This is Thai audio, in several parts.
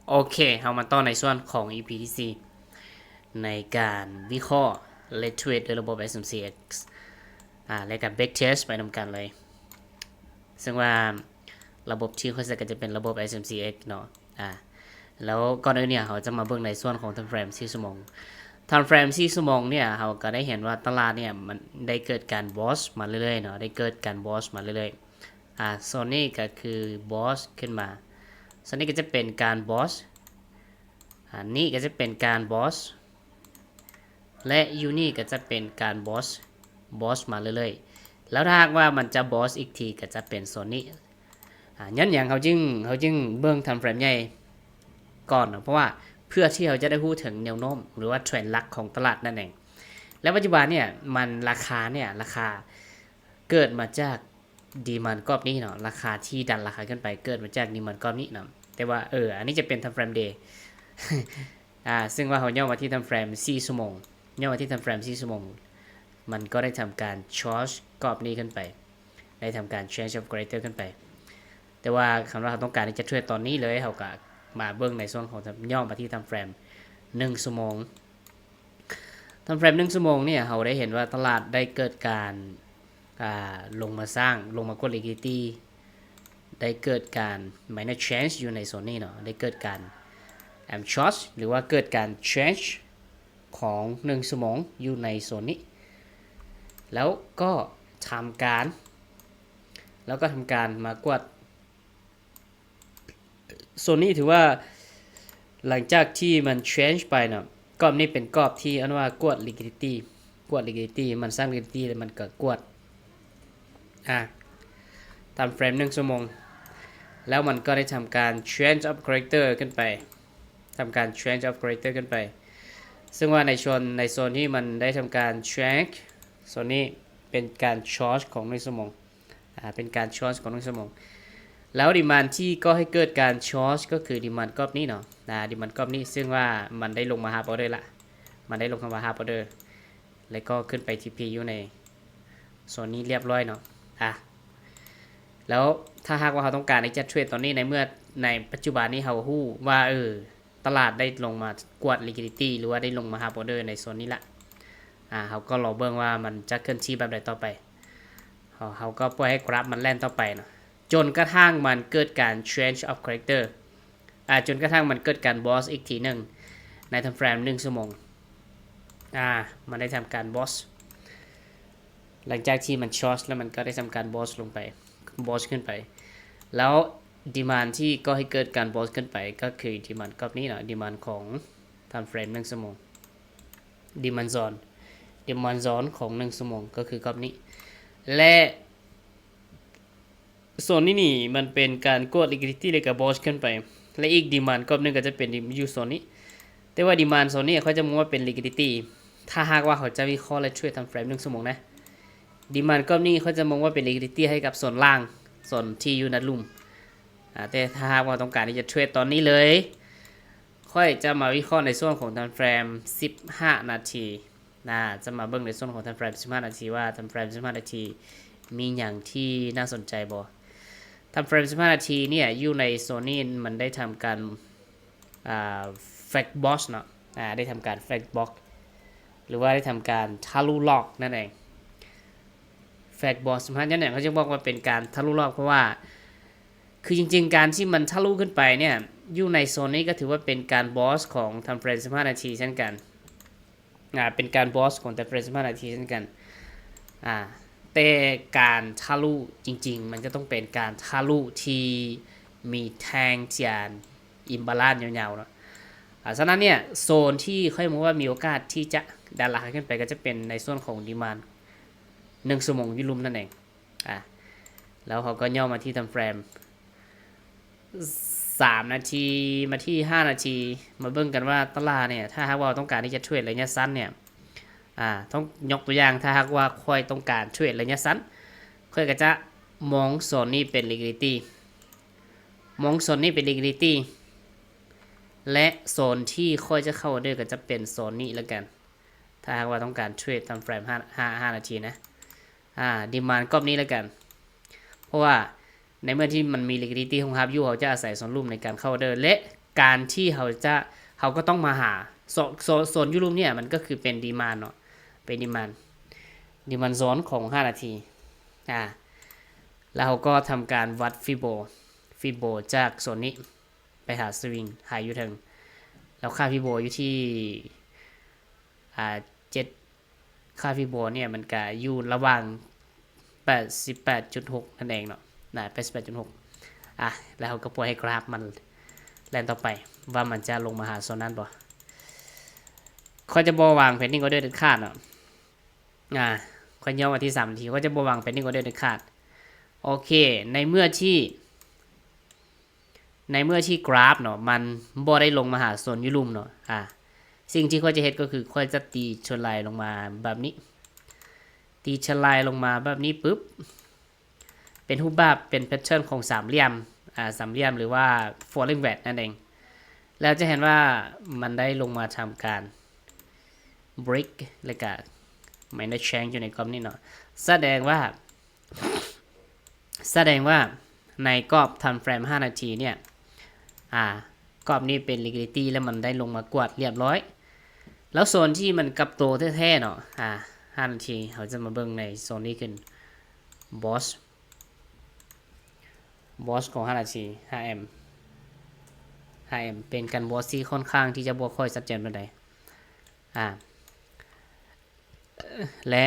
โอเคเรามาต่อในส่วนของ EP ที่ 4ในการวิเคราะห์และเทรดโดยระบบ SMCX และการ backtest ไปนำกันเลย ซึ่งว่าระบบที่เขาใช้ก็จะเป็นระบบ SMCX เนาะแล้วก่อนอื่นเนี่ยเขาจะมาเบิ่งในส่วนของ time frame 4 ชั่วโมง time frame 4 ชั่วโมงเนี่ยเขาก็ได้เห็นว่าตลาดเนี่ยมันได้เกิดการบอสมาเรื่อยๆเนาะได้เกิดการบอสมาเรื่อยๆโซนนี้ก็คือบอสขึ้นมาโซนนี้ก็จะเป็นการบอสนี่ก็จะเป็นการบอสและยูนี่ก็จะเป็นการบอสมาเรื่อยๆแล้วถ้าหากว่ามันจะบอสอีกทีก็จะเป็นโซนนี้ยันอย่างเขาจึงเบิ่ง time frame ใหญ่ก่อนเพราะว่าเพื่อที่เราจะได้พูดถึงแนวโน้มหรือว่าเทรนด์หลักของตลาดนั่นเองแล้วปัจจุบันเนี่ยมันราคาเกิดมาจากดีมานด์กรอบนี้เนาะราคาที่ดันราคาขึ้นไปเกิดมาจากดีมานด์กรอบนี้เนาะแต่ว่าอันนี้จะเป็น time frame day ซึ่งว่าเขาย่อมาที่ time frame 4 ชั่วโมงย่อมาที่ time frame 4 ชั่วโมงมันก็ได้ทำการชอร์จกรอบนี้ขึ้นไปได้ทำการ change of greater ขึ้นไปแต่ว่าคำว่าเราต้องการที่จะเทรดตอนนี้เลยเขาก็มาเบิ่งในส่วนของย่อมาที่ time frame 1 ชั่วโมง time frame 1 ชั่วโมงเนี่ยเราได้เห็นว่าตลาดได้เกิดการลงมากด liquidity ได้เกิดการ minor change อยู่ในโซนนี้เนาะได้เกิดการshort หรือว่าเกิดการ change ของ1 ชั่วโมงอยู่ในโซนนี้แล้วก็ทำการมากวดโซนนี้ถือว่าหลังจากที่มัน change ไปเนาะกรอบนี้เป็นกรอบที่อันว่ากวด liquidity มันสร้าง liquidity แล้วมันก็กวดตามเฟรม1 ชั่วโมงแล้วมันก็ได้ทำการ change of character ขึ้นไปซึ่งว่าในโซนที่มันได้ทำการ change โซนนี้เป็นการช็อตของ1 ชั่วโมงเป็นการช็อตของ1 ชั่วโมงแล้วดีมานที่ก็ให้เกิดการช็อตก็คือดีมานกรอบนี้เนาะดีมานกรอบนี้ซึ่งว่ามันได้ลงมาฮาร์ปออเดอร์ละมันได้ลงคำว่าฮาร์ปออเดอร์แล้วก็ขึ้นไป TP อยู่ในโซนนี้เรียบร้อยเนาะแล้วถ้าหากว่าเขาต้องการที่จะเทรดตอนนี้ในเมื่อในปัจจุบันนี้เขาฮู้ว่าตลาดได้ลงมากวด liquidity หรือว่าได้ลงมาฮาร์ปออเดอร์ในโซนนี้ละเขาก็รอเบิ่งว่ามันจะเคลื่อนที่แบบใดต่อไปเขาก็ปล่อยให้กราฟมันแล่นต่อไปเนาะจนกระทั่งมันเกิดการ change of character จนกระทั่งมันเกิดการบอสอีกทีหนึ่งใน time frame 1 ชั่วโมงมันได้ทำการบอสหลังจากที่มันช็อตแล้วมันก็ได้ทำการบอสลงไปบอสขึ้นไปแล้วดีมานที่ก็ให้เกิดการบอสขึ้นไปก็คือดีมานกรอบนี้เนาะดีมานของ time frame 1 ชั่วโมงดีมานโซนของ1 ชั่วโมงก็คือกรอบนี้และโซนนี้นี่มันเป็นการกด liquidity เลยกับบอสขึ้นไปและอีกดีมานกรอบนึงก็จะเป็นอยู่โซนนี้แต่ว่าดีมานโซนนี้เขาจะมองว่าเป็น liquidity ถ้าหากว่าเขาจะวิเคราะห์และช่วยทำเฟรม1 ชั่วโมงนะดีมานกรอบนี้เขาจะมองว่าเป็น liquidity ให้กับโซนล่างโซนที่อยู่ในลุ่มแต่ถ้าหากว่าต้องการที่จะเทรดตอนนี้เลยค่อยจะมาวิเคราะห์ในส่วนของ time frame 15 นาทีจะมาเบิ่งในส่วนของ time frame 15 นาทีว่า time frame 15 นาทีมีอย่างที่น่าสนใจบ่time frame 15 นาทีเนี่ยอยู่ในโซนนี้มันได้ทำการflag box เนาะได้ทำการ flag box หรือว่าได้ทำการทะลุล็อกนั่นเอง flag box 15นั่นเองเขาจะบอกว่าเป็นการทะลุล็อกเพราะว่าคือจริงๆการที่มันทะลุขึ้นไปเนี่ยอยู่ในโซนนี้ก็ถือว่าเป็นการบอสของ time frame 15 นาทีเช่นกันเป็นการบอสของ time frame 15 นาทีเช่นกันแต่การทะลุจริงๆมันก็ต้องเป็นการทะลุที่มีแทงเจียนอิมบาลานซ์ยาวๆเนาะฉะนั้นเนี่ยโซนที่ค่อยมองว่ามีโอกาสที่จะดันราคาขึ้นไปก็จะเป็นในส่วนของดีมานด์1 ชั่วโมงยุลุมนั่นเองแล้วเขาก็ย่อมาที่ time frame 3 นาทีมาที่5 นาทีมาเบิ่งกันว่าตลาดเนี่ยถ้าหากว่าต้องการที่จะเทรดระยะสั้นเนี่ยต้องยกตัวอย่างถ้าหากว่าค่อยต้องการเทรดระยะสั้นค่อยก็จะมองโซนนี้เป็น liquidity และโซนที่ค่อยจะเข้าด้วยก็จะเป็นโซนนี้แล้วกันถ้าหากว่าต้องการเทรด time frame 5 นาทีนะดีมานด์กรอบนี้แล้วกันเพราะว่าในเมื่อที่มันมี liquidity ของฮับยูเขาจะอาศัยโซนลุ่มในการเข้าเดินและ การที่เขาก็ต้องมาหาโซนยุโรปเนี่ยมันก็คือเป็นดีมานเนาะเป็นดีมานโซนของ5นาทีแล้วเขาก็ทำการวัดฟิโบจากโซนนี้ไปหาสวิงหาอยู่ถึงแล้วค่าฟิโบอยู่ที่7ค่าฟิโบเนี่ยมันก็อยู่ระหว่าง 88.6 นั่นเองเนาะ88.6 แล้วเขาก็ปล่อยให้กราฟมันแล่นต่อไปว่ามันจะลงมาหาโซนนั้นบ่เขาจะบ่วาง pending order เด็ดขาดเนาะค่อยย่อมาที่3นาทีก็จะบ่วาง pending order เด็ดขาดโอเคในเมื่อที่กราฟเนาะมันบ่ได้ลงมาหาโซนยุลุ่มเนาะสิ่งที่ค่อยจะเฮ็ดก็คือค่อยจะตีชนไลน์ลงมาแบบนี้ตีชนไลน์ลงมาแบบนี้ปุ๊บเป็นรูปแบบเป็นแพทเทิร์นของสามเหลี่ยมหรือว่า falling wedge นั่นเองแล้วจะเห็นว่ามันได้ลงมาทำการ break แล้วก็ไม่ได้ change อยู่ในกรอบนี้เนาะแสดงว่าในกรอบทำเฟรม5นาทีเนี่ยกรอบนี้เป็น liquidity แล้วมันได้ลงมากวาดเรียบร้อยแล้วโซนที่มันกลับโตแท้ๆเนาะ5นาทีเขาจะมาเบิ่งในโซนนี้ขึ้น boss ของ5นาที 5M เป็นการ boss ที่ค่อนข้างที่จะบ่ค่อยชัดเจนปานใดและ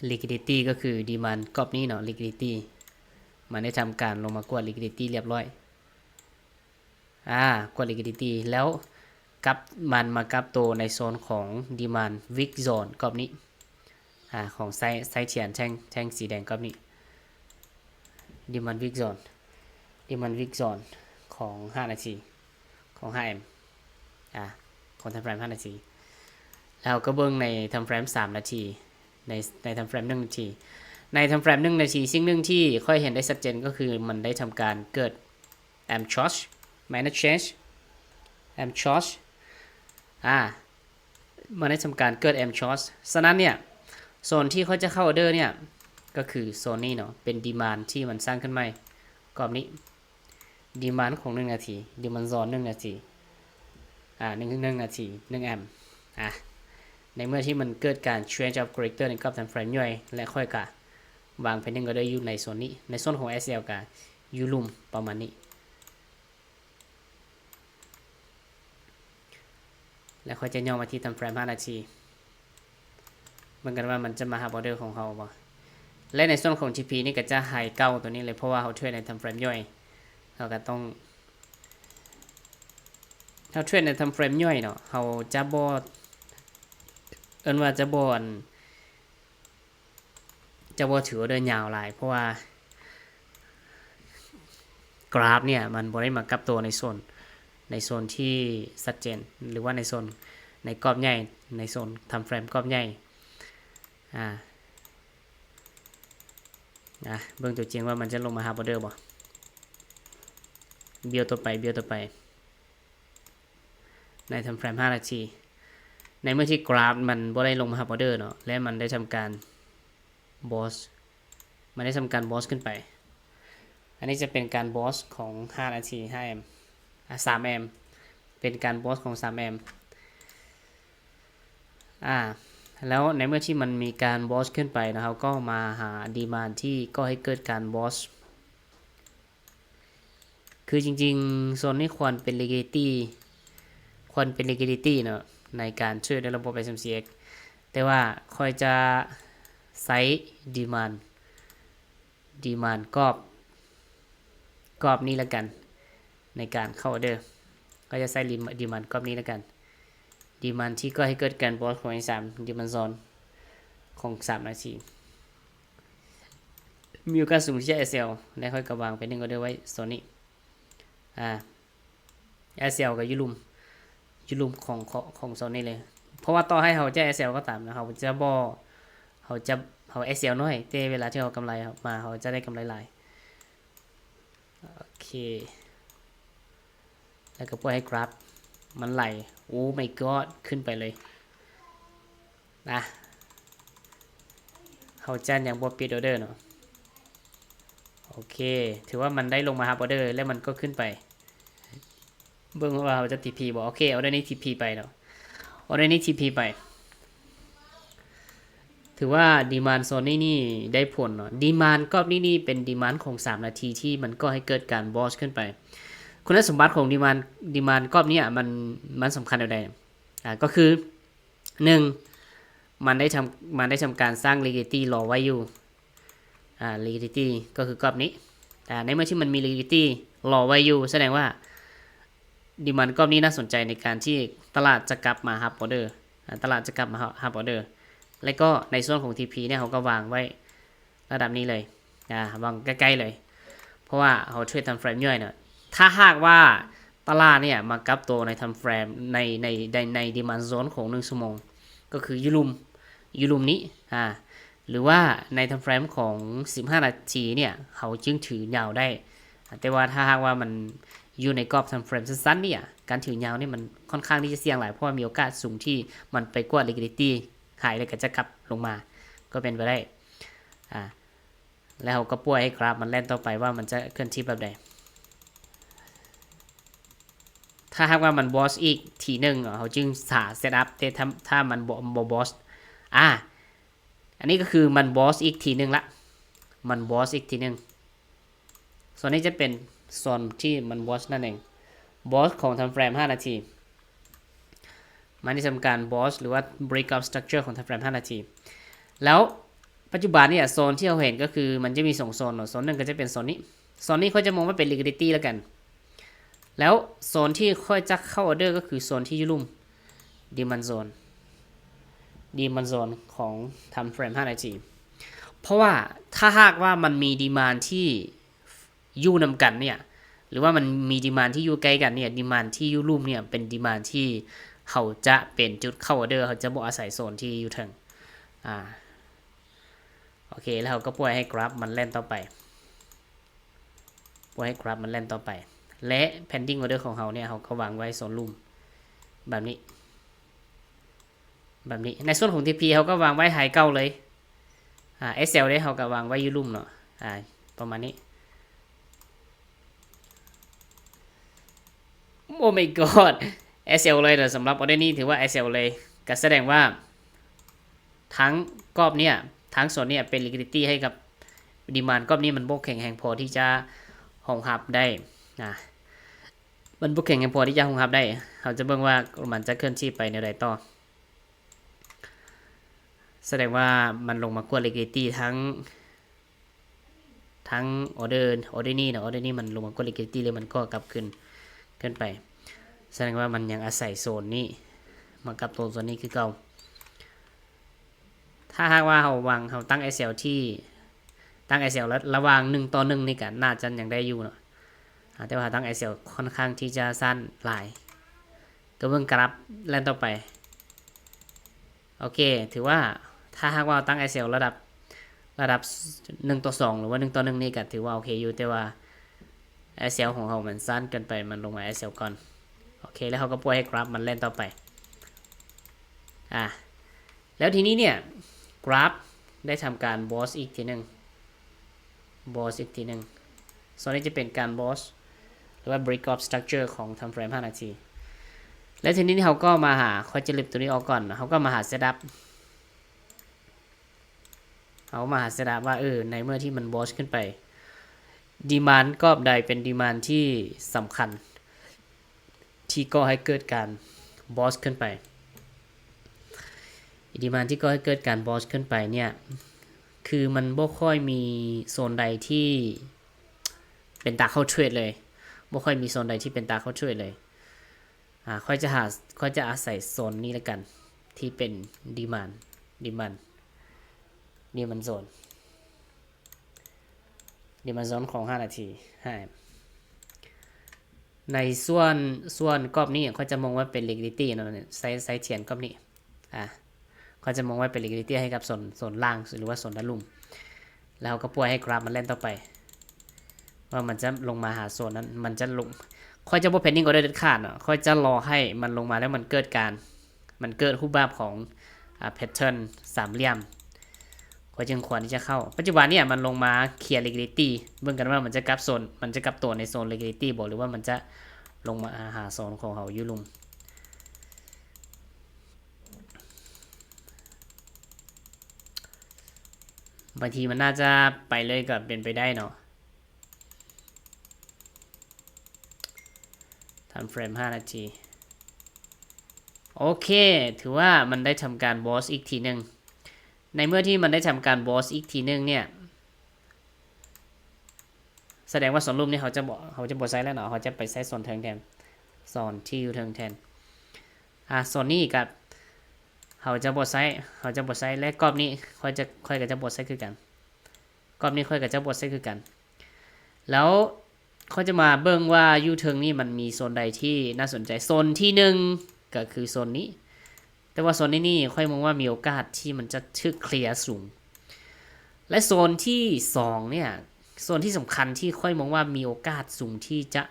liquidity ก็คือ demand กรอบนี้เนาะ liquidity มันได้ทำการลงมากวาด liquidity เรียบร้อยกวาด liquidity แล้วมันมากับโตในโซนของ demand weak zone กรอบนี้ของไซเทียนแท่งสีแดงกรอบนี้ demand weak zone ของ5นาทีของ 5M ของทำเฟรม5นาทีแล้วก็เบิ่งในทำเฟรม3นาทีในทำเฟรม1นาทีในทำเฟรม1นาทีสิ่งหนึ่งที่ค่อยเห็นได้ชัดเจนก็คือมันได้ทำการเกิด amp charge minus change amp chargeมันได้ทำการเกิด amp charge ฉะนั้นเนี่ยโซนที่เขาจะเข้าออเดอร์เนี่ยก็คือโซนนี้เนาะเป็น demand ที่มันสร้างขึ้นใหม่กรอบนี้ demand ของ1นาที demand zone 1นาที1นาที1 amp ในเมื่อที่มันเกิดการ change of character ในกรอบ time frame ย่อยและค่อยกะวาง pending order อยู่ในโซนนี้ในโซนของ SL กับยูลุ่มประมาณนี้แล้วค่อยจะย่อมาที่ทำเฟรม5นาทีเหมือนกันว่ามันจะมาหาออเดอร์ของเขาบ่และในส่วนของ TP นี่ก็จะไฮเก้าตัวนี้เลยเพราะว่าเขาเทรดในทำเฟรมย่อยเขาก็ต้องเขาเทรดในทำเฟรมย่อยเนาะเขาจะบ่ว่าจะบ่ถือออเดอร์ยาวหลายเพราะว่ากราฟเนี่ยมันบ่ได้มากับตัวในโซนที่ชัดเจนหรือว่าในโซนในกรอบใหญ่ในโซนทำเฟรมกรอบใหญ่เบิ่งตัวจริงว่ามันจะลงมาหาออเดอร์บ่เบียวตัวไปในทำเฟรม5นาทีในเมื่อที่กราฟมันบ่ได้ลงมาหาออเดอร์เนาะและมันได้ทำการบอสขึ้นไปอันนี้จะเป็นการบอสของ5นาที 5M 3M เป็นการบอสของ 3M แล้วในเมื่อที่มันมีการบอสขึ้นไปนะครับก็มาหาดีมานด์ที่ก็ให้เกิดการบอสคือจริงๆโซนนี้ควรเป็น liquidity เนาะในการช่วยในระบบ SMCX แต่ว่าค่อยจะไซส์ดีมานด์กรอบนี้แล้วกันในการเข้าออเดอร์ก็จะใส่ดีมานด์กรอบนี้แล้วกันดีมานด์ที่ก็ให้เกิดการบอสของ3ดีมานด์โซนของ3นาทีมีโอกาสสูงที่จะ SL และค่อยกระวางเป็น1ออเดอร์ไว้โซนนี้SL กับยุลุมของโซนนี้เลยเพราะว่าต่อให้เขาจะ SL ก็ตามนะเขา SL น้อยแต่เวลาที่เขากำไรมาเขาจะได้กำไรหลายโอเคแล้วก็ปล่อยให้กราฟมันไหลโอ้ my god ขึ้นไปเลยเขาแจ้งอย่างบ่ปิดออเดอร์เนาะโอเคถือว่ามันได้ลงมาหาออเดอร์แล้วมันก็ขึ้นไป เบิ่งว่าเขาจะ TP บ่โอเคเอาได้นี่ TP ไปเนาะเอาได้นี่ TP ไปถือว่าดีมานโซนนี่ได้ผลเนาะดีมานก็นี่เป็นดีมานของ3นาทีที่มันก็ให้เกิดการบอสขึ้นไปคุณสมบัติของดีมานกรอบนี้มันสำคัญอะไรก็คือ1มันได้ทำการสร้าง liquidity รอไว้อยู่liquidity ก็คือกรอบนี้ในเมื่อที่มันมี liquidity รอไว้อยู่แสดงว่าดีมานกรอบนี้น่าสนใจในการที่ตลาดจะกลับมาฮับออเดอร์ตลาดจะกลับมาฮับออเดอร์และก็ในส่วนของ TP เนี่ยเขาก็วางไว้ระดับนี้เลยวางใกล้ๆเลยเพราะว่าเขาเทรดทำเฟรมย่อยเนี่ยถ้าหากว่าตลาดเนี่ยมากลับตัวในทำเฟรมในดีมานโซนของ1ชั่วโมงก็คือยูรุมนี้หรือว่าในทำเฟรมของ15นาทีเนี่ยเขาจึงถือยาวได้แต่ว่าถ้าหากว่ามันอยู่ในกรอบทำเฟรมสั้นๆเนี่ยการถือยาวนี่มันค่อนข้างที่จะเสี่ยงหลายเพราะมีโอกาสสูงที่มันไปกว่า liquidity ขายเลยก็จะกลับลงมาก็เป็นไปได้แล้วเขาก็ป่วยให้กราฟมันเล่นต่อไปว่ามันจะเคลื่อนที่แบบใดถ้าหากว่ามันบอสอีกทีหนึ่งเขาจึงสาเซตอัพแต่ถ้ามันบอสอันนี้ก็คือมันบอสอีกทีหนึ่งละมันบอสอีกทีหนึ่งส่วนนี้จะเป็นโซนที่มันบอสนั่นเองบอสของทำเฟรม5นาทีมันได้ทำการบอสหรือว่า breakout structure ของทำเฟรม5นาทีแล้วปัจจุบันเนี่ยโซนที่เราเห็นก็คือมันจะมี2โซนโซนหนึ่งก็จะเป็นโซนนี้เขาจะมองว่าเป็น liquidity แล้วกันแล้วโซนที่ค่อยจะเข้าออเดอร์ก็คือโซนที่ยุ่มดีมันโซนของทำเฟรม5นาทีเพราะว่าถ้าหากว่ามันมีดีมานที่ยู่นำกันเนี่ยหรือว่ามันมีดีมานที่อยู่ใกล้กันเนี่ยดีมานที่ยุ่มเนี่ยเป็นดีมานที่เขาจะเป็นจุดเข้าออเดอร์เขาจะบอกอาศัยโซนที่อยู่ถึงโอเคแล้วเขาก็ปล่อยให้กราฟมันเล่นต่อไปและ pending order ของเขาเนี่ยเขาก็วางไว้โซนลุ่มแบบนี้ในส่วนของ TP เขาก็วางไว้ไฮเก้าเลยSL ได้เขาก็วางไว้ยุ่ลุ่มเนาะประมาณนี้โอ้ my god SL เลยแต่สำหรับออเดอร์นี้ถือว่า SL เลยก็แสดงว่าทั้งกรอบเนี่ยทั้งส่วนเนี่ยเป็น liquidity ให้กับดีมานกรอบนี้มันบกแข็งแรงพอที่จะรองรับได้มันบกแข็งแรงพอที่จะรองรับได้เราจะเบิ่งว่ามันจะเคลื่อนที่ไปในใดต่อแสดงว่ามันลงมากว่า liquidity ทั้งออเดอร์นี้นะออเดอร์นี้มันลงมากว่า liquidity เลยมันก็กลับขึ้นไปแสดงว่ามันยังอาศัยโซนนี้มากับตัวโซนนี้คือเก่าถ้าหากว่าเราตั้ง SL ที่ตั้ง SL แล้วระหว่าง1ต่อ1นี่ก็น่าจะยังได้อยู่เนาะแต่ว่าตั้ง SL ค่อนข้างที่จะสั้นหลายก็เบิ่งกราฟแล่นต่อไปโอเคถือว่าถ้าหากว่าตั้ง SL ระดับ1ต่อ2หรือว่า1ต่อ1นี่ก็ถือว่าโอเคอยู่แต่ว่า SL ของเขามันสั้นเกินไปมันลงมา SL ก่อนโอเคแล้วเขาก็ปล่อยให้กราฟมันเล่นต่อไปแล้วทีนี้เนี่ยกราฟได้ทำการบอสอีกทีหนึ่งส่วนนี้จะเป็นการบอสหรือว่า breakout structure ของทำเฟรม5นาทีแล้วทีนี้เขาก็มาหาค่อยจะลิบตัวนี้ออกก่อนเขาก็มาหา setup ว่าในเมื่อที่มันบอสขึ้นไปดีมานด์กรอบใดเป็นดีมานด์ที่สำคัญที่ก่อให้เกิดการบอสขึ้นไปดีมานด์ที่ก่อให้เกิดการบอสขึ้นไปเนี่ยคือมันบ่ค่อยมีโซนใดที่เป็นตาเข้าเทรดเลยบ่ค่อยมีโซนใดที่เป็นตาเข้าเทรดเลยค่อยจะอาศัยโซนนี้แล้วกันที่เป็นดีมานโซนของ5นาทีในส่วนกรอบนี้เขาจะมองว่าเป็น liquidity เนาะไซส์เทียนกรอบนี้เขาจะมองว่าเป็น liquidity ให้กับส่วนล่างหรือว่าส่วนด้านลุ่มแล้วก็ปล่อยให้กราฟมันเล่นต่อไปว่ามันจะลงมาหาโซนนั้นมันจะลงค่อยจะบ่ pending order เด็ดขาดเนาะค่อยจะรอให้มันลงมาแล้วมันเกิดรูปแบบของpattern สามเหลี่ยมก็จึงควรที่จะเข้าปัจจุบันเนี่ยมันลงมาเคลียร์ liquidity เบิ่งกันว่ามันจะกลับตัวในโซน liquidity บ่หรือว่ามันจะ ลงมาหาโซนของเขาอยู่ลุมบางทีมันน่าจะไปเลยก็เป็นไปได้เนาะทำเฟรม5 นาทีโอเคถือว่ามันได้ทำการบอสอีกทีหนึ่งในเมื่อที่มันได้ทำการบอสอีกทีหนึ่งเนี่ยแสดงว่าโซนรูมนี่เขาจะบอสไซส์แล้วเนาะเขาจะไปไซส์โซนเทิงแทนโซนที่อยู่เทิงแทนโซนนี้กับเขาจะบอสไซส์และกรอบนี้ค่อยกับจะบอสไซส์คือกันกรอบนี้ค่อยกับจะบอสไซส์คือกันแล้วเขาจะมาเบิ่งว่ายูเทิงนี่มันมีโซนใดที่น่าสนใจโซนที่หนึ่งก็คือโซนนี้แต่ว่าโซนนี้ค่อยมองว่ามีโอกาสที่มันจะทึกเคลียร์สูงและโซนที่2เนี่ยโซนที่สำคัญที่ค่อยมองว่ามีโอกาสสูงที่จะ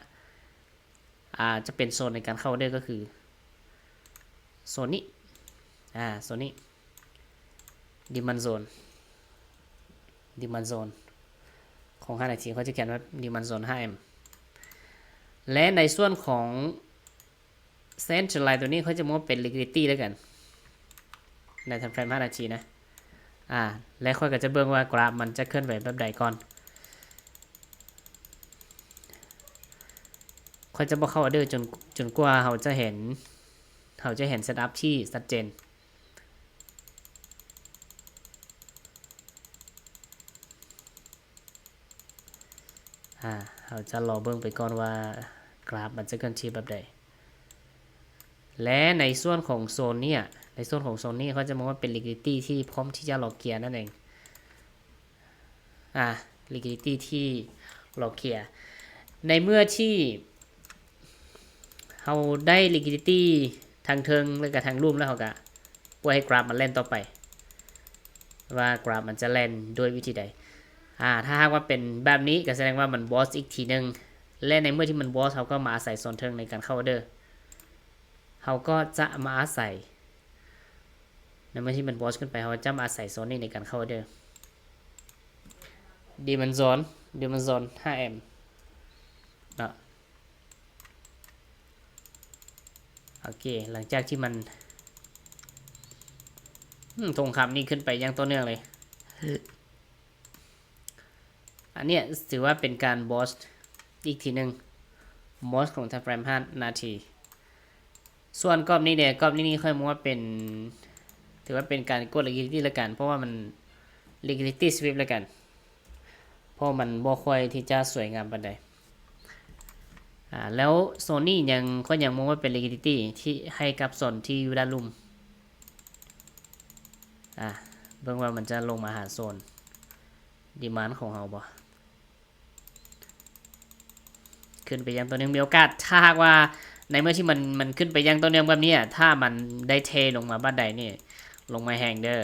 เป็นโซนในการเข้าได้ก็คือโซนนี้โซนนี้ดิมันโซนของ5 นาทีเขาจะเขียนว่าดิมันโซน 5M และในส่วนของเซนทรัลไลน์ตัวนี้เขาจะมองเป็น liquidity แล้วกันในทำเฟรม5 นาทีนะและค่อยก็จะเบิ่งว่ากราฟมันจะเคลื่อนไหวแบบใดก่อนค่อยจะบอกเข้าออเดอร์จนกว่าเราจะเห็นเซตอัพที่ชัดเจนเราจะรอเบิ่งไปก่อนว่ากราฟมันจะเคลื่อนที่แบบใดและในส่วนของโซนนี้เขาจะมองว่าเป็น liquidity ที่พร้อมที่จะรอเคลียร์นั่นเอง liquidity ที่รอเคลียร์ในเมื่อที่เราได้ liquidity ทางเทิงและกับทางรูมแล้วเราก็ปล่อยให้กราฟมันเล่นต่อไปว่ากราฟมันจะเล่นด้วยวิธีใดถ้าหากว่าเป็นแบบนี้ก็แสดงว่ามันบอสอีกทีนึงและในเมื่อที่มันบอสเขาก็มาอาศัยโซนเทิงในการเข้าออเดอร์เขาก็จะมาอาศัยในเมื่อที่มันบอสขึ้นไปเขาจะมาอาศัยโซนนี้ในการเข้าออเดอร์ดีมันโซน 5M เนาะโอเคหลังจากที่มันทงคำนี้ขึ้นไปยังต่อเนื่องเลยอันเนี้ยถือว่าเป็นการบอสอีกทีหนึ่งบอสของไทม์เฟรม5 นาทีส่วนกรอบนี้ค่อยมองว่าเป็นถือว่าเป็นการกด liquidity แล้วกันเพราะว่ามัน liquidity sweep แล้วกันเพราะมันบ่ค่อยที่จะสวยงามปานใดแล้วโซนนี้ยังมองว่าเป็น liquidity ที่ให้กับโซนที่อยู่ด้านลุ่มเบิ่งว่ามันจะลงมาหาโซนดีมานด์ของเราบ่ขึ้นไปยังตัวนึงมีโอกาสถ้าหากว่าในเมื่อที่มันขึ้นไปยังตัวนึงแบบนี้ถ้ามันได้เทลงมาบ้านใดนี่ลงมาแหงเด้อ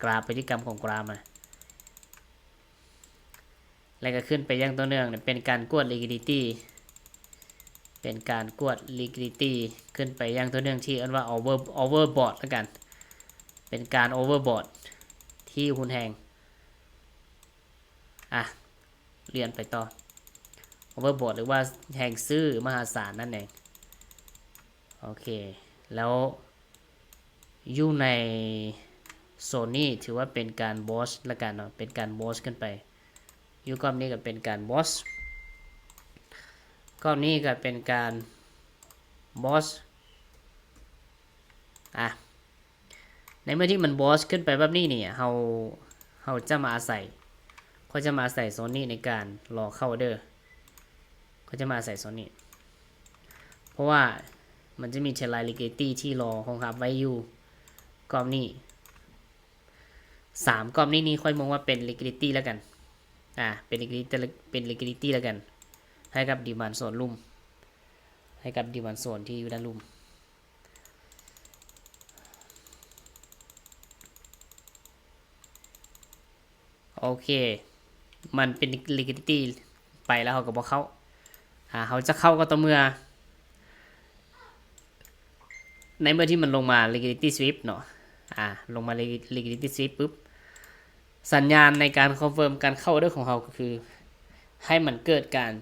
กราฟพฤติกรรมของกราฟแล้วก็ขึ้นไปยังตัวนึงเป็นการกวด liquidity ขึ้นไปยังตัวนึงที่เรียกว่า overbought แล้วกันเป็นการ overbought ที่หุ้นแหงเรียนไปต่อ overbought หรือว่าแหงซื้อมหาศาลนั่นเองโอเคแล้วอยู่ในโซนนี้ถือว่าเป็นการบอสละกันเนาะเป็นการบอสขึ้นไปอยู่กรอบนี้ก็เป็นการบอสกรอบนี้ก็เป็นการบอสในเมื่อที่มันบอสขึ้นไปแบบนี้เนี่ยเราจะมาอาศัยเขาจะมาใส่โซนนี้ในการรอเข้าเด้อเขาจะมาใส่โซนนี้เพราะว่ามันจะมีเทราย liquidity ที่รอคงครับไว้อยู่กรอบนี้3กรอบนี้ค่อยมองว่าเป็น liquidity แล้วกันเป็น liquidity แล้วกันให้กับ demand zone ลุ่มให้กับ demand zone ที่อยู่ด้านลุ่มโอเคมันเป็น liquidity ไปแล้วเขาก็บอกเขาจะเข้าก็ต่อเมื่อในเมื่อที่มันลงมา liquidity sweep เนาะลงมา liquidity sweep ปุ๊บสัญญาณในการคอนเฟิร์มการเข้าออเดอร์ของเราก็คือให้มันเกิดการ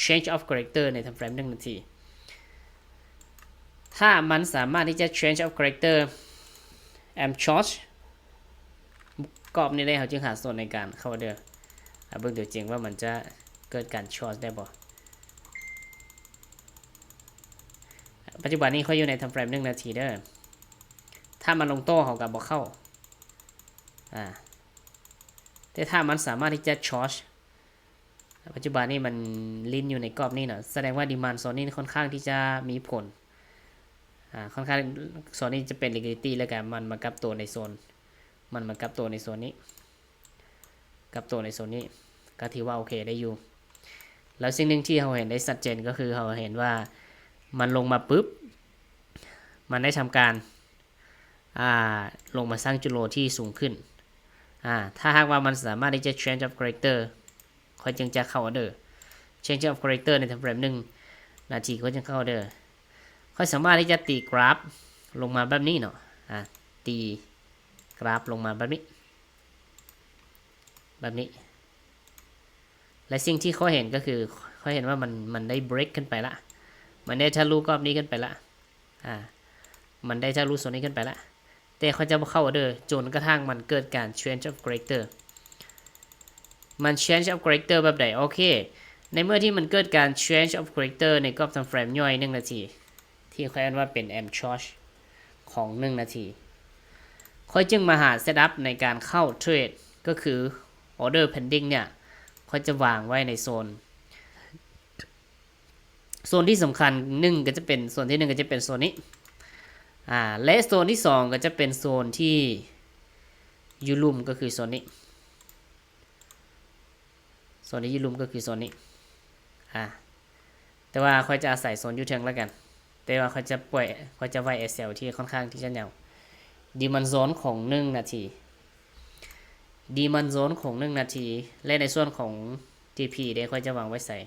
change of character ใน time frame 1 นาทีถ้ามันสามารถที่จะ change of character am charge กรอบนี้ได้เขาจึงหาส่วนในการเข้าเดือเบิ่งตัวจริงว่ามันจะเกิดการ charge ได้บ่ปัจจุบันนี้เขาอยู่ใน time frame 1 นาทีเด้อถ้ามันลงโต้เขากับบ่เข้าแต่ถ้ามันสามารถที่จะ charge ปัจจุบันนี้มันลิ้นอยู่ในกรอบนี้เนาะแสดงว่า demand zone นี้ค่อนข้างที่จะมีผลค่อนข้างโซนนี้จะเป็น liquidity แล้วกันมันมากับตัวในโซนนี้กับตัวในโซนนี้ก็ถือว่าโอเคได้อยู่แล้วสิ่งหนึ่งที่เราเห็นได้ชัดเจนก็คือเราเห็นว่ามันลงมาปุ๊บมันได้ทำการลงมาสร้างจุดโลที่สูงขึ้นถ้าหากว่ามันสามารถที่จะ change of character ค่อยจึงจะเข้าออเดอร์ change of character ใน time frame 1 นาทีก็จะเข้าออเดอร์ค่อยสามารถที่จะตีกราฟลงมาแบบนี้เนาะตีกราฟลงมาแบบนี้และสิ่งที่เขาเห็นก็คือเขาเห็นว่ามันได้ break ขึ้นไปละมันได้ทะลุกรอบนี้ขึ้นไปละมันได้ทะลุโซนนี้ขึ้นไปละแต่เขาจะเข้าออเดอร์จนกระทั่งมันเกิดการ change of character มัน change of character แบบไหนโอเคในเมื่อที่มันเกิดการ change of character ในกรอบ time frame ย่อย1 นาทีที่เขาเรียกว่าเป็น am charge ของ1 นาทีค่อยจึงมาหา setup ในการเข้าเทรดก็คือ order pending เนี่ยเขาจะวางไว้ในโซนที่สำคัญ1ก็จะเป็นโซนที่1ก็จะเป็นโซนนี้และโซนที่2ก็จะเป็นโซนที่ยูรุมก็คือโซนนี้ยูรุมก็คือโซนนี้แต่ว่าค่อยจะอาศัยโซนยูเทิงแล้วกันแต่ว่าเขาจะไว้ SL ที่ค่อนข้างที่จะยาวดีมันโซนของ1 นาทีและในส่วนของ TP เดี๋ยวค่อยจะวางไว้ใส่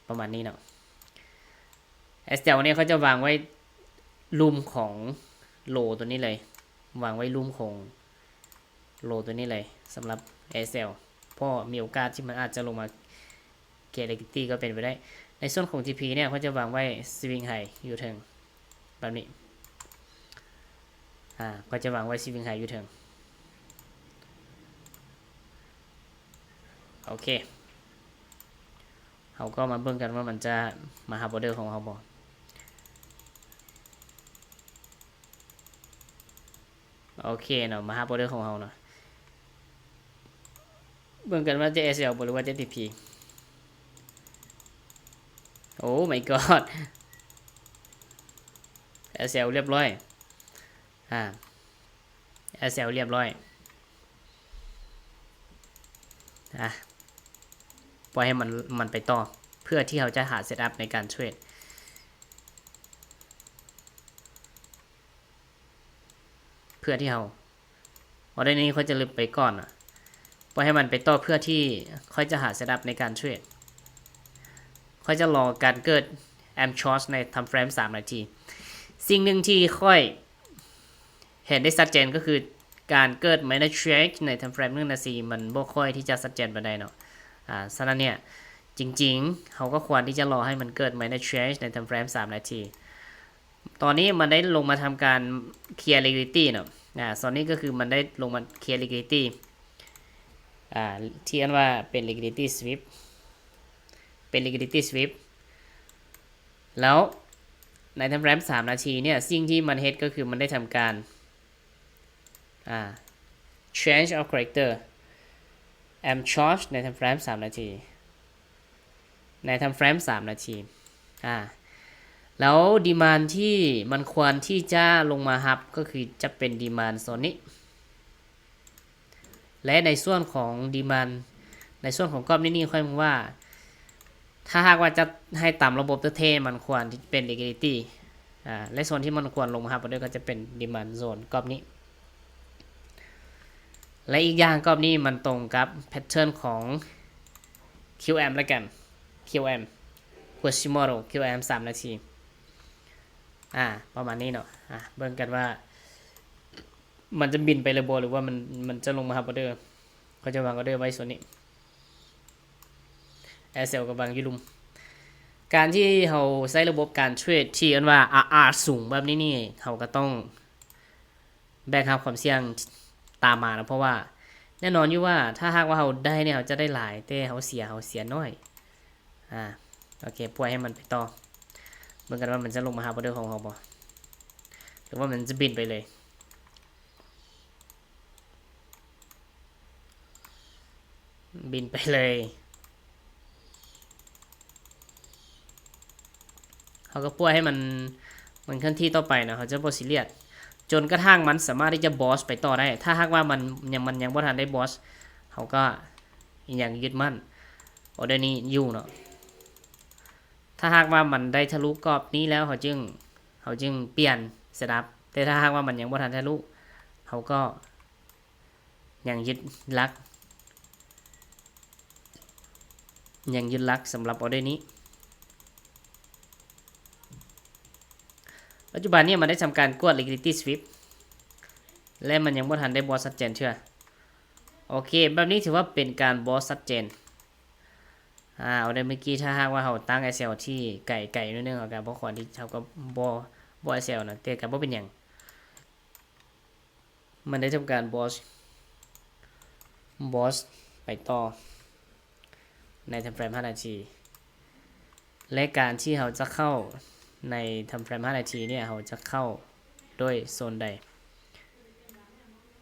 ประมาณนี้เนาะ SL เนี่ยเขาจะวางไว้รูมของโลตัวนี้เลยวางไว้รูมของโลตัวนี้เลยสำหรับ SL เพราะมีโอกาสที่มันอาจจะลงมาเกต liquidity ก็เป็นไปได้ในส่วนของ TP เนี่ยเขาจะวางไว้ swing high อยู่เทิงแบบนี้ก็จะวางไว้ swing high อยู่เทิงโอเคเราก็มาเบิ่งกันว่ามันจะมาหาออเดอร์ของเราบ่โอเคเนาะมาหาออเดอร์ของเราเนาะเบิ่งกันว่าจะ SL หรือว่าจะ TP โอ้ my god SL เรียบร้อยSL เรียบร้อยปล่อยให้มันไปต่อเพื่อที่เราจะหาเซตอัพในการเทรดเพื่อที่เราออเดอร์นี้เขาจะลืมไปก่อนปล่อยให้มันไปต่อเพื่อที่ค่อยจะหาเซตอัพในการเทรดค่อยจะรอการเกิด am charge ใน time frame 3 นาทีสิ่งหนึ่งที่ค่อยเห็นได้ชัดเจนก็คือการเกิด minor change ใน time frame 1 นาทีมันบ่ค่อยที่จะชัดเจนปานใดเนาะฉะนั้นเนี่ยจริงๆเขาก็ควรที่จะรอให้มันเกิด minor change ใน time frame 3 นาทีตอนนี้มันได้ลงมาทำการ clear liquidity เนาะตอนนี้ก็คือมันได้ลงมา clear liquidity ที่เรียกว่าเป็น liquidity sweep แล้วใน time frame 3 นาทีเนี่ยสิ่งที่มันเฮ็ดก็คือมันได้ทำการchange of character am charge ใน time frame 3 นาทีใน time frame 3 นาทีแล้ว demand ที่มันควรที่จะลงมาฮับก็คือจะเป็น demand โซนนี้และในส่วนของ demand ในส่วนของกรอบนี้ค่อยมองว่าถ้าหากว่าจะให้ตามระบบเทมันควรที่เป็น liquidity และโซนที่มันควรลงมาฮับด้วยก็จะเป็น demand zone กรอบนี้และอีกอย่างกรอบนี้มันตรงกับ pattern ของ QM แล้วกัน QM Kushimoto QM 3 นาทีประมาณนี้เนาะเบิ่งกันว่ามันจะบินไปเลยบ่หรือว่ามันจะลงมาหาออเดอร์เขาจะวางออเดอร์ไว้ส่วนนี้ SL กับบางยุลุมการที่เราใช้ระบบการเทรดที่อันว่า RR สูงแบบนี้นี่เราก็ต้องแบกรับความเสี่ยงตามมานะเพราะว่าแน่นอนอยู่ว่าถ้าหากว่าเราได้เนี่ยเราจะได้หลายแต่เราเสียน้อยโอเคปล่อยให้มันไปต่อเหมือนกันว่ามันจะลงมาหาบอร์เดอร์ของเราบ่หรือว่ามันจะบินไปเลยบินไปเลยเขาก็ปล่อยให้มันเคลื่อนที่ต่อไปนะเขาจะบ่ซีเรียสจนกระทั่งมันสามารถที่จะบอสไปต่อได้ถ้าหากว่ามันยังบ่ทันได้บอสเขาก็อย่างยึดมั่นออเดอร์นี้อยู่เนาะถ้าหากว่ามันได้ทะลุกรอบนี้แล้วเขาจึงเปลี่ยนเซตอัพแต่ถ้าหากว่ามันยังบ่ทันทะลุเขาก็ยังยึดลักสำหรับออเดอร์นี้ปัจจุบันนี้มันได้ทำการกวด liquidity sweep และมันยังบ่ทันได้บอสชัดเจนเชื่อโอเคแบบนี้ถือว่าเป็นการบอสชัดเจนเอาได้เมื่อกี้ถ้าหากว่าเขาตั้ง SL ที่ไก่นิดนึงเขาก็บ่ควรที่เขาก็บ่ SL นะแต่ก็บ่เป็นหยังมันได้ทำการบอสไปต่อใน time frame 5 นาทีและการที่เขาจะเข้าใน time frame 5 นาทีเนี่ยเขาจะเข้าด้วยโซนใด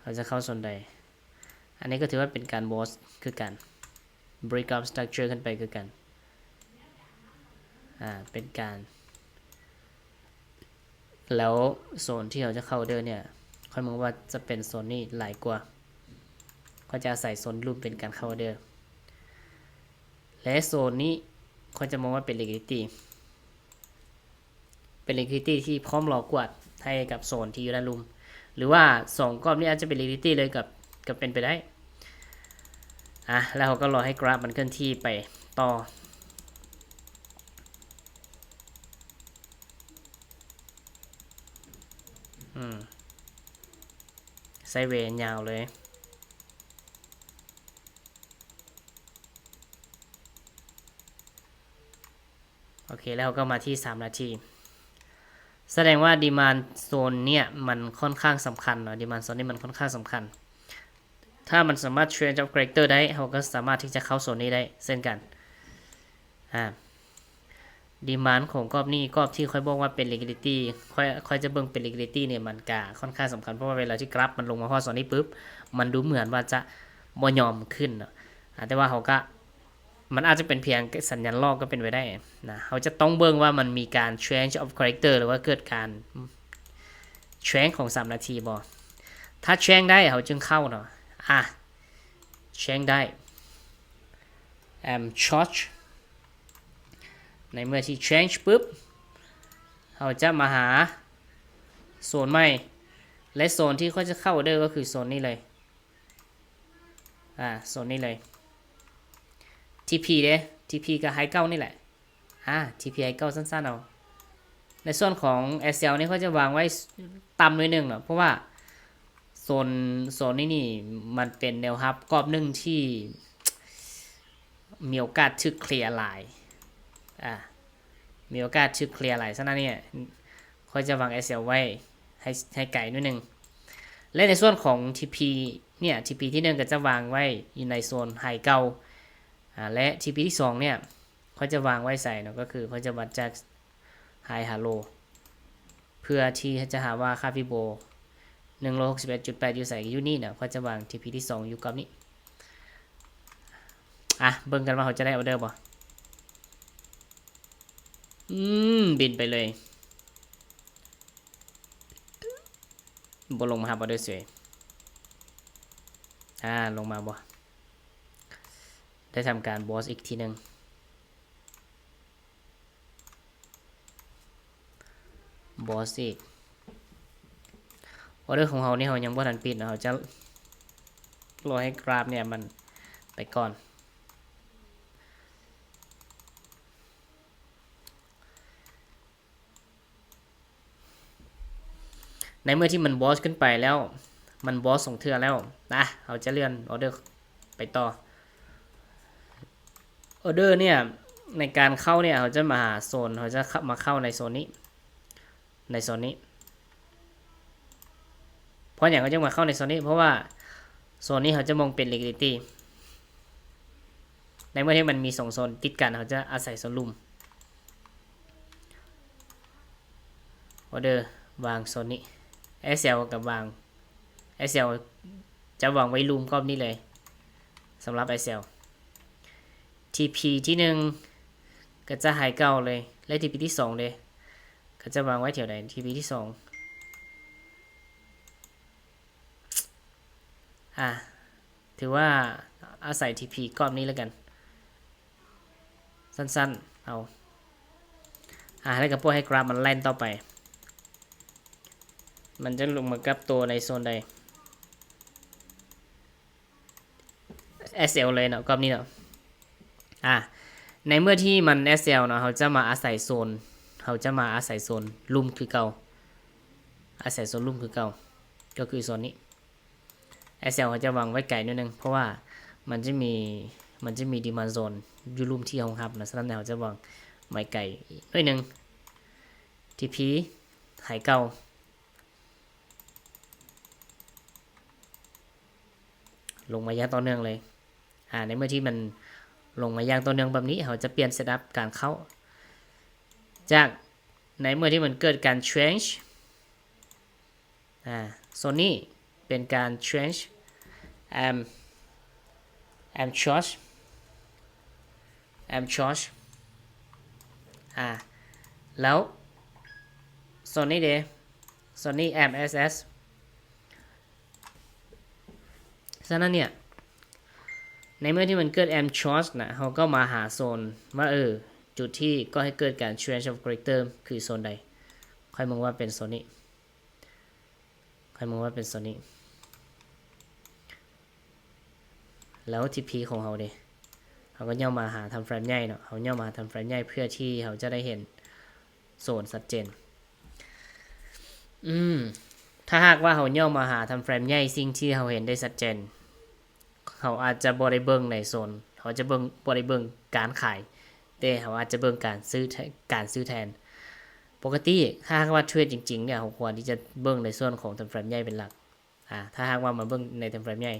เขาจะเข้าโซนใดอันนี้ก็ถือว่าเป็นการบอสคือกัน break up structure ขึ้นไปคือกันเป็นการแล้วโซนที่เขาจะเข้าเดินเนี่ยค่อยมองว่าจะเป็นโซนนี้หลายกว่าก็จะใส่โซนรูปเป็นการเข้าเดินและโซนนี้เขาจะมองว่าเป็น liquidity ที่พร้อมรอกวาดให้กับโซนที่อยู่ด้านลุ่มหรือว่า2ก้อนนี้อาจจะเป็น liquidity เลยกับเป็นไปได้แล้วเขาก็รอให้กราฟมันเคลื่อนที่ไปต่อไซด์เวย์ยาวเลยโอเคแล้วก็มาที่3นาทีแสดงว่าดีมานด์โซนเนี่ยมันค่อนข้างสำคัญเนาะดีมานด์โซนนี้มันค่อนข้างสำคัญถ้ามันสามารถ change of character ได้เขาก็สามารถที่จะเข้าโซนนี้ได้เช่นกันดีมานด์ของกรอบนี้กรอบที่ค่อยบอกว่าเป็น liquidity ค่อยจะเบิ่งเป็น liquidity เนี่ยมันก็ค่อนข้างสำคัญเพราะว่าเวลาที่กราฟมันลงมาพอโซนนี้ปุ๊บมันดูเหมือนว่าจะบ่ยอมขึ้นเนาะแต่ว่าเขาก็มันอาจจะเป็นเพียงสัญญาณลอกก็เป็นไปได้นะเขาจะต้องเบิ่งว่ามันมีการ change of character หรือว่าเกิดการ change ของ3นาทีบ่ถ้า change ได้เขาจึงเข้าเนาะchange ได้ short ในเมื่อที่ change ปุ๊บเขาจะมาหาโซนใหม่และโซนที่เขาจะเข้าด้วยก็คือโซนนี้เลยโซนนี้เลย TP เด้ TP กับไฮเก้านี่แหละTP ไฮเก้าสั้นๆเอาในส่วนของ SL นี่เขาจะวางไว้ต่ำนิดนึงเนาะเพราะว่าโซนนี้มันเป็นแนวรับกรอบหนึ่งที่มีโอกาสทึกเคลียร์ไลน์มีโอกาสทึกเคลียร์ไลน์ฉะนั้นเนี่ยเขาจะวาง SL ไว้ให้ไกลนิดนึงและในส่วนของ TP เนี่ย TP ที่1ก็จะวางไว้อยู่ในโซนไฮเก้าและ TP ที่2เนี่ยเขาจะวางไว้ใส่เนาะก็คือเขาจะวัดจากไฮฮาโลเพื่อที่จะหาว่าค่าฟิโบ 161.8 อยู่ใส่อยู่นี่เนาะเขาจะวาง TP ที่2อยู่กับนี้เบิ่งกันว่าเขาจะได้ออเดอร์บ่บินไปเลยบ่ลงมาหาออเดอร์สวยลงมาบ่ได้ทำการบอสอีกทีหนึ่งบอสอีกออเดอร์ของเขาเนี่ยเขายังบ่ทันปิดนะเขาจะรอให้กราฟเนี่ยมันไปก่อนในเมื่อที่มันบอสขึ้นไปแล้วมันบอสส่งเทื่อแล้วเขาจะเลื่อนออเดอร์ไปต่อ ออเดอร์เนี่ยในการเข้าเนี่ยเขาจะมาหาโซนเขาจะมาเข้าในโซนนี้ในโซนนี้เพราะอย่างเขาจะมาเข้าในโซนนี้เพราะว่าโซนนี้เขาจะมองเป็น liquidity ในเมื่อที่มันมี2โซนติดกันเขาจะอาศัยโซนลุ่มออเดอร์วางโซนนี้ SL กับวาง SL จะวางไว้ลุ่มกรอบนี้เลยสำหรับ SL TP ที่1ก็จะหายเก่าเลยและ TP ที่2เลยก็จะวางไว้แถวไหน TP ที่2ถือว่าอาศัย TP กรอบนี้แล้วกันสั้นๆเอาแล้วก็ปล่อยให้กราฟมันแล่นต่อไปมันจะลงมากับตัวในโซนใด SL เลยเนาะกรอบนี้เนาะในเมื่อที่มัน SL เนาะเขาจะมาอาศัยโซนลุ่มคือเก่าอาศัยโซนลุ่มคือเก่าก็คือโซนนี้ SL เขาจะวางไว้ไกลนิดนึงเพราะว่ามันจะมีดีมานด์โซนอยู่ลุ่มที่ห้องฮับนะฉะนั้นเขาจะวางไว้ไกลด้วยนึง TP หายเก่าลงมาย่างต่อเนื่องเลยในเมื่อที่มันลงมาย่างต่อเนื่องแบบนี้เขาจะเปลี่ยนเซตอัพการเข้าจากในเมื่อที่มันเกิดการ change โซนนี้เป็นการ change am charge แล้วโซนนี้โซนนี้ am ss ฉะนั้นเนี่ยในเมื่อที่มันเกิด am charge นะเขาก็มาหาโซนว่าจุดที่ก็ให้เกิดการ change of character คือโซนใดค่อยมองว่าเป็นโซนนี้แล้ว TP ของเขาเขาก็ย่อมาหาทำเฟรมใหญ่เนาะเขาย่อมาทำเฟรมใหญ่เพื่อที่เขาจะได้เห็นโซนชัดเจนถ้าหากว่าเขาย่อมาหาทำเฟรมใหญ่สิ่งที่เขาเห็นได้ชัดเจนเขาอาจจะบริเบิงในโซนเขาจะบริเบิงการขายแต่เขาอาจจะเบิงการซื้อแทนปกติถ้าหากว่าเทรดจริงๆเนี่ยเขาควรที่จะเบิงในส่วนของทำเฟรมใหญ่เป็นหลักถ้าหากว่ามาเบิงในทำเฟรมใหญ่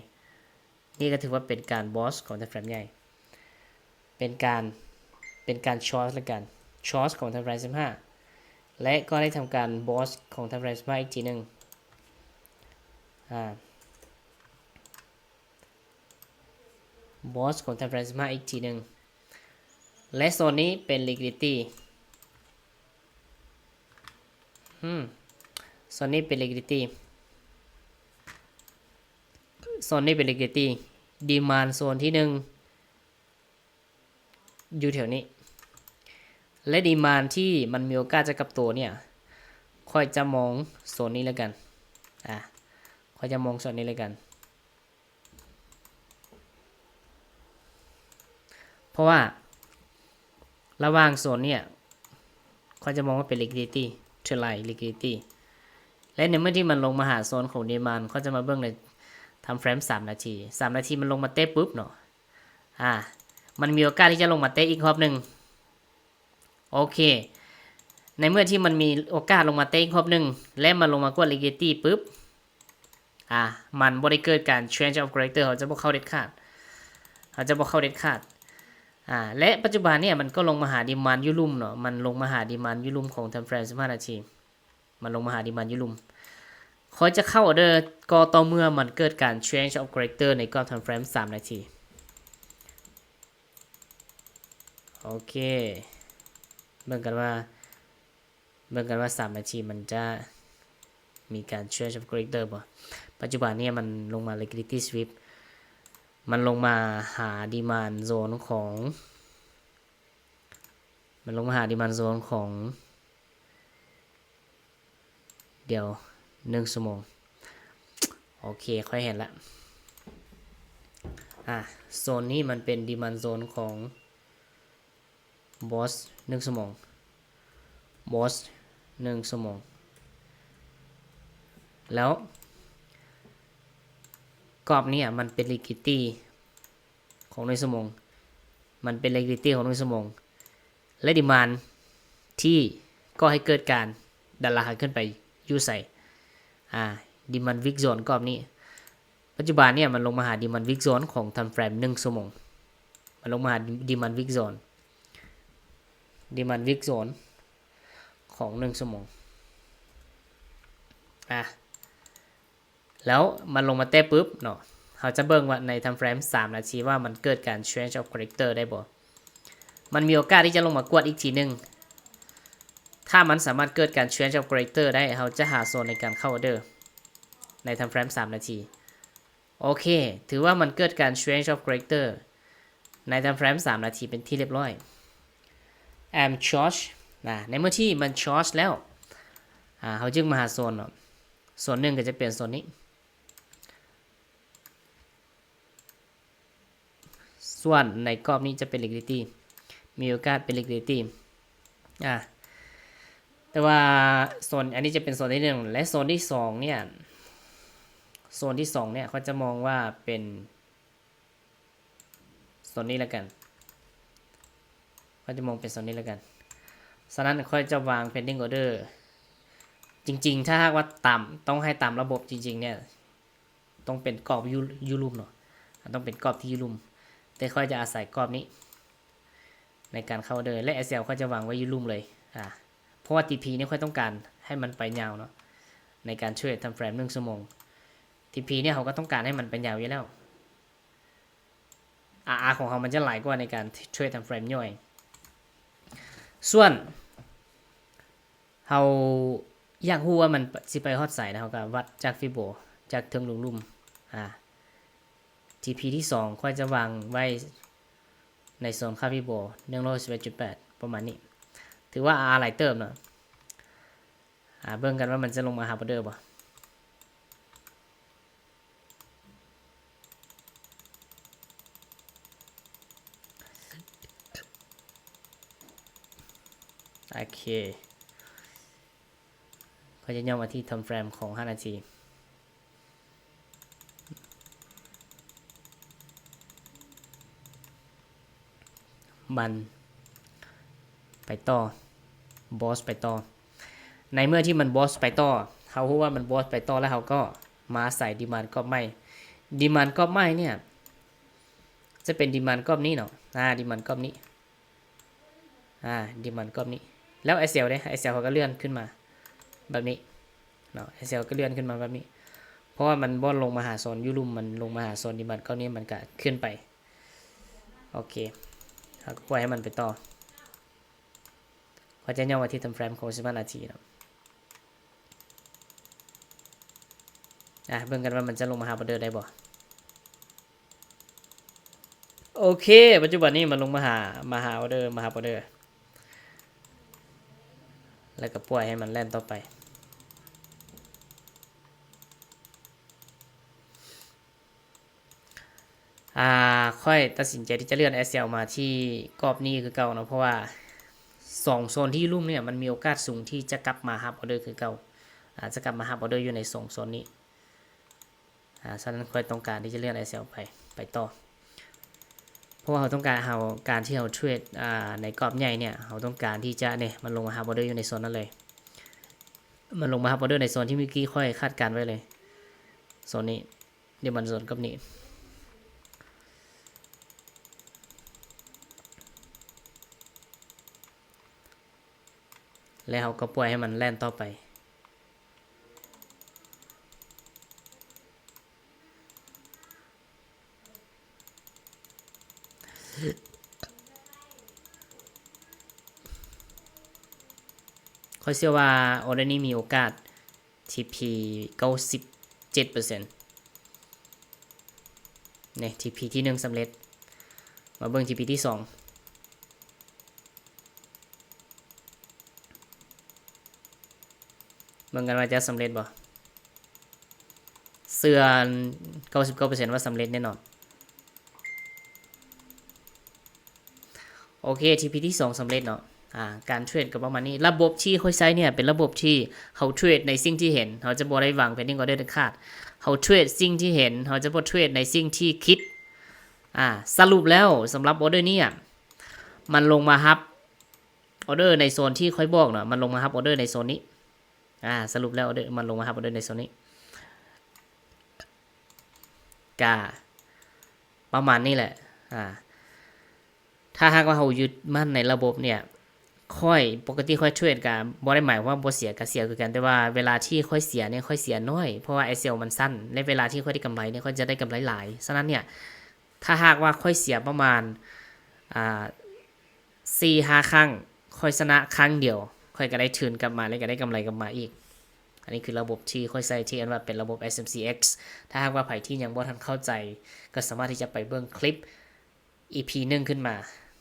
นี่ก็ถือว่าเป็นการบอสของทำเฟรมใหญ่เป็นการช็อตและกันช็อตของทำเฟรม15และก็ได้ทำการบอสของทำเฟรม15อีกทีนึงบอสของทำเฟรม15อีกทีนึงและโซนนี้เป็น liquidity โซนนี้เป็น liquidity ดีมานด์โซนที่1อยู่แถวนี้และดีมานด์ที่มันมีโอกาสจะกลับตัวเนี่ยค่อยจะมองโซนนี้แล้วกันค่อยจะมองโซนนี้แล้วกันเพราะว่าระหว่างโซนเนี่ยค่อยจะมองว่าเป็น liquidity เทรน liquidity และในเมื่อที่มันลงมาหาโซนของดีมานด์เขาจะมาเบิ่งในทำเฟรม3 นาทีมันลงมาเตะปุ๊บเนาะมันมีโอกาสที่จะลงมาเตะอีกรอบหนึ่งโอเคในเมื่อที่มันมีโอกาสลงมาเตะอีกรอบหนึ่งและมันลงมากด liquidity ปุ๊บมันบ่ได้เกิดการ change of character เขาจะบ่เข้าเด็ดขาดและปัจจุบันเนี่ยมันก็ลงมาหาดีมานด์ยุลุ่มเนาะมันลงมาหาดีมานด์ยุลุ่มของทำเฟรม15 นาทีมันลงมาหาดีมานด์ยุลุ่มเขาจะเข้าออเดอร์ก็ต่อเมื่อมันเกิดการ change of character ในกรอบทำเฟรม3 นาทีโอเคเบิ่งกันว่า3 นาทีมันจะมีการ change of character บ่ปัจจุบันเนี่ยมันลงมา liquidity sweep มันลงมาหาดีมานด์โซนของเดี๋ยว1 ชั่วโมงโอเคค่อยเห็นละโซนนี้มันเป็นดีมานด์โซนของบอส1 ชั่วโมงแล้วกรอบนี้มันเป็น liquidity ของ1 ชั่วโมง มันเป็น liquidity ของ1ชั่วโมงและ demand ที่ก็ให้เกิดการดันราคาขึ้นไปอยู่ใส่demand week zone กรอบนี้ปัจจุบันเนี่ยมันลงมาหา demand week zone ของ time frame 1ชั่วโมงมันลงมาหา demand week zoneของ1ชั่วโมงแล้วมันลงมาเตะปุ๊บเนาะเราจะเบิ่งว่าใน time frame 3 นาทีว่ามันเกิดการ change of character ได้บ่มันมีโอกาสที่จะลงมากวดอีกทีนึงถ้ามันสามารถเกิดการ change of character ได้เราจะหาโซนในการเข้าออเดอร์ใน time frame 3 นาทีโอเคถือว่ามันเกิดการ change of character ใน time frame 3 นาทีเป็นที่เรียบร้อย am charge ในเมื่อที่มัน charge แล้วเขาจึงมาหาโซนเนาะโซนหนึ่งก็จะเปลี่ยนโซนนี้ส่วนในกรอบนี้จะเป็น liquidity มีโอกาสเป็น liquidity แต่ว่าโซนอันนี้จะเป็นโซนที่1และโซนที่2เนี่ยโซนที่2เนี่ยเขาจะมองว่าเป็นโซนนี้แล้วกันเขาจะมองเป็นโซนนี้แล้วกันฉะนั้นค่อยจะวาง pending order จริงๆถ้าหากว่าต่ำต้องให้ตามระบบจริงๆเนี่ยต้องเป็นกรอบยูรุมเนาะต้องเป็นกรอบที่ยูรุมแต่ค่อยจะอาศัยกรอบนี้ในการเข้าเดินและ SL เขาจะวางไว้ยูรุมเลยเพราะว่า TP นี่ค่อยต้องการให้มันไปยาวเนาะในการช่วยทำเฟรม1ชั่วโมง TP เนี่ยเขาก็ต้องการให้มันไปยาวอยู่แล้วRR ของเขามันจะหลายกว่าในการช่วยทำเฟรมย่อยส่วนเขาอยากรู้ว่ามันสิไปฮอดใส่นะเขาก็วัดจากฟิโบจากเทิงลุงลุ่มTP ที่2ค่อยจะวางไว้ในโซนค่าฟิโบ 111.8 ประมาณนี้ถือว่า R หลายเติมเนาะเบิ่งกันว่ามันจะลงมาหาออเดอร์บ่โอเคเขาจะย่อมาที่ time frame ของ5 นาทีมันไปต่อบอสไปต่อในเมื่อที่มันบอสไปต่อเขาพูดว่ามันบอสไปต่อแล้วเขาก็มาใส่ดีมานด์กรอบใหม่ดีมานด์กรอบใหม่เนี่ยจะเป็นดีมานด์กรอบนี้เนาะดีมานด์กรอบนี้ดีมานด์กรอบนี้แล้ว SL เนี่ย SL เขาก็เลื่อนขึ้นมาแบบนี้เนาะ SL ก็เลื่อนขึ้นมาแบบนี้เพราะว่ามันบอสลงมาหาโซนยูรุมมันลงมาหาโซนดีมานด์กรอบนี้มันก็ขึ้นไปโอเคเขาก็ปล่อยให้มันไปต่อเขาจะย่อมาที่ทำเฟรมของ15 นาทีเนาะเบิ่งกันว่ามันจะลงมาหาออเดอร์ได้บ่โอเคปัจจุบันนี้มันลงมาหาออเดอร์แล้วก็ปล่อยให้มันแล่นต่อไปค่อยตัดสินใจที่จะเลื่อน SL มาที่กรอบนี้คือเก่าเนาะเพราะว่า2โซนที่ลุ่มเนี่ยมันมีโอกาสสูงที่จะกลับมาหาออเดอร์คือเก่าจะกลับมาหาออเดอร์อยู่ใน2โซนนี้ฉะนั้นค่อยต้องการที่จะเลื่อน SL ไปต่อเพราะว่าเราต้องการที่เราเทรดในกรอบใหญ่เนี่ยเราต้องการที่จะเนี่ยมันลงมาหาออเดอร์อยู่ในโซนนั้นเลยมันลงมาหาออเดอร์ในโซนที่เมื่อกี้ค่อยคาดการไว้เลยโซนนี้เดี๋ยวมันโซนกับนี้แล้วเราก็ปล่อยให้มันแล่นต่อไปค่อยเชื่อว่าออเดอร์นี้มีโอกาส TP 97%เนี่ย TP ที่1สำเร็จมาเบิ่ง TP ที่2เบิ่งกันว่าจะสำเร็จบ่เสื่อ 99% ว่าสำเร็จแน่นอนโอเค TP ที่2สำเร็จเนาะการเทรดกับประมาณนี้ระบบที่ค่อยใช้เนี่ยเป็นระบบที่เขาเทรดในสิ่งที่เห็นเขาจะบ่ได้วาง pending order เด็ดขาดเขาเทรดสิ่งที่เห็นเขาจะบ่เทรดในสิ่งที่คิดสรุปแล้วสำหรับออเดอร์นี้ มันลงมาฮับออเดอร์ในโซนที่ค่อยบอกเนาะมันลงมาฮับออเดอร์ในโซนนี้สรุปแล้วออเดอร์มันลงมาฮับออเดอร์ในโซนนี้กาประมาณนี้แหละถ้าหากว่าเรายึดมั่นในระบบเนี่ยค่อยปกติค่อยเทรดกันบ่ได้หมายว่าบ่เสียก็เสียคือกันแต่ว่าเวลาที่ค่อยเสียเนี่ยค่อยเสียน้อยเพราะว่าไอเซลมันสั้นในเวลาที่ค่อยได้กำไรเนี่ยค่อยจะได้กำไรหลายฉะนั้นเนี่ยถ้าหากว่าค่อยเสียประมาณ4-5 ครั้งค่อยชนะครั้งเดียวค่อยก็ได้ทุนกลับมาแล้วก็ได้กำไรกลับมาอีกอันนี้คือระบบที่ค่อยใช้ที่อันว่าเป็นระบบ SMCX ถ้าหากว่าไผที่ยังบ่ทันเข้าใจก็สามารถที่จะไปเบิ่งคลิป EP 1ขึ้นมา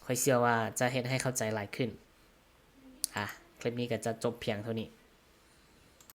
ค่อยเชื่อว่าจะเฮ็ดให้เข้าใจหลายขึ้นคลิปนี้ก็จะจบเพียงเท่านี้